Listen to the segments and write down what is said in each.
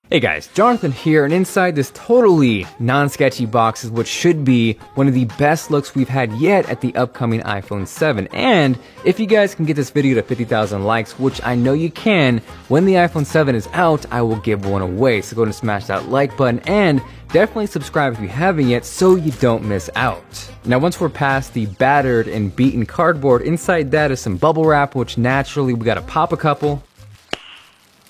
Hey guys, Jonathan here, and inside this totally non-sketchy box is what should be one of the best looks we've had yet at the upcoming iPhone 7. And if you guys can get this video to 50,000 likes, which I know you can, when the iPhone 7 is out, I will give one away. So go ahead and smash that like button and definitely subscribe if you haven't yet so you don't miss out. Now once we're past the battered and beaten cardboard, inside that is some bubble wrap, which naturally we gotta pop a couple.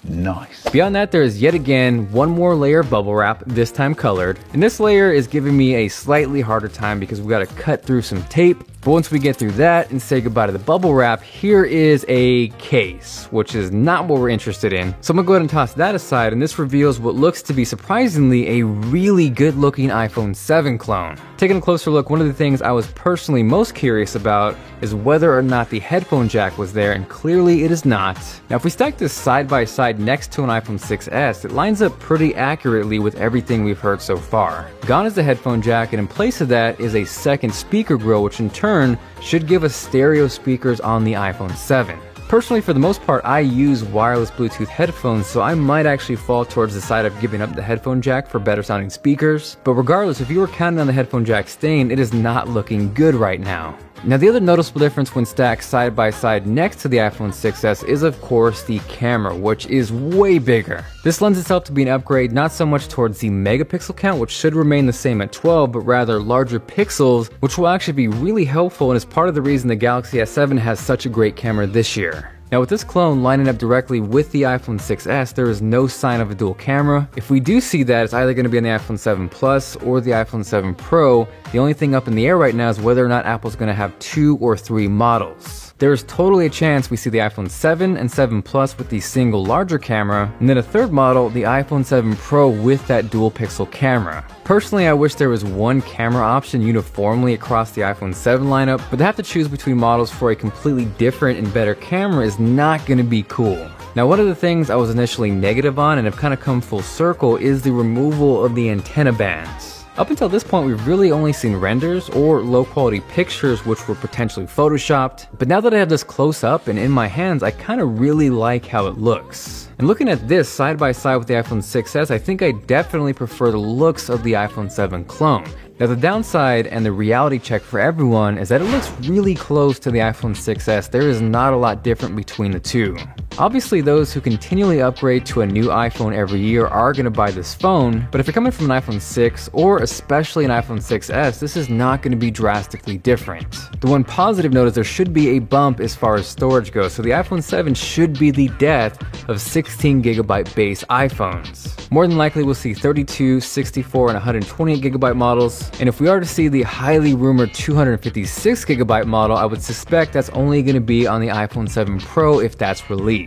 Nice. Beyond that, there is yet again one more layer of bubble wrap, this time colored. And this layer is giving me a slightly harder time because we gotta cut through some tape. But once we get through that and say goodbye to the bubble wrap, here is a case, which is not what we're interested in. So I'm gonna go ahead and toss that aside, and this reveals what looks to be surprisingly a really good looking iPhone 7 clone. Taking a closer look, one of the things I was personally most curious about is whether or not the headphone jack was there, and clearly it is not. Now if we stack this side by side next to an iPhone 6s, it lines up pretty accurately with everything we've heard so far. Gone is the headphone jack, and in place of that is a second speaker grill, which in turn should give us stereo speakers on the iPhone 7. Personally, for the most part, I use wireless Bluetooth headphones, so I might actually fall towards the side of giving up the headphone jack for better sounding speakers. But regardless, if you were counting on the headphone jack staying, it is not looking good right now. Now the other noticeable difference when stacked side by side next to the iPhone 6s is of course the camera, which is way bigger. This lends itself to be an upgrade not so much towards the megapixel count, which should remain the same at 12, but rather larger pixels, which will actually be really helpful and is part of the reason the Galaxy S7 has such a great camera this year. Now with this clone lining up directly with the iPhone 6s, there is no sign of a dual camera. If we do see that, it's either going to be on the iPhone 7 Plus or the iPhone 7 Pro. The only thing up in the air right now is whether or not Apple's going to have 2 or 3 models. There is totally a chance we see the iPhone 7 and 7 Plus with the single larger camera, and then a third model, the iPhone 7 Pro with that dual pixel camera. Personally, I wish there was one camera option uniformly across the iPhone 7 lineup, but to have to choose between models for a completely different and better camera is not going to be cool. Now one of the things I was initially negative on and have kind of come full circle is the removal of the antenna bands. Up until this point, we've really only seen renders or low quality pictures which were potentially photoshopped, but now that I have this close up and in my hands, I kind of really like how it looks. And looking at this side by side with the iPhone 6s, I think I definitely prefer the looks of the iPhone 7 clone. Now the downside and the reality check for everyone is that it looks really close to the iPhone 6s. There is not a lot different between the two. Obviously those who continually upgrade to a new iPhone every year are going to buy this phone, but if you're coming from an iPhone 6 or especially an iPhone 6s, this is not going to be drastically different. The one positive note is there should be a bump as far as storage goes, so the iPhone 7 should be the death of 16GB base iPhones. More than likely we'll see 32, 64, and 128GB models, and if we are to see the highly rumored 256GB model, I would suspect that's only going to be on the iPhone 7 Pro if that's released.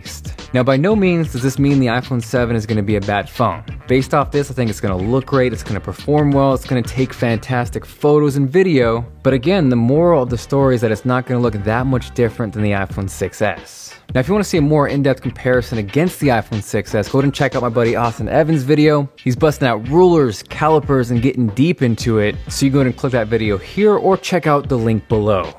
Now by no means does this mean the iPhone 7 is going to be a bad phone. Based off this, I think it's going to look great, it's going to perform well, it's going to take fantastic photos and video, but again, the moral of the story is that it's not going to look that much different than the iPhone 6s. Now if you want to see a more in-depth comparison against the iPhone 6s, go ahead and check out my buddy Austin Evans' video. He's busting out rulers, calipers, and getting deep into it, so you go ahead and click that video here or check out the link below.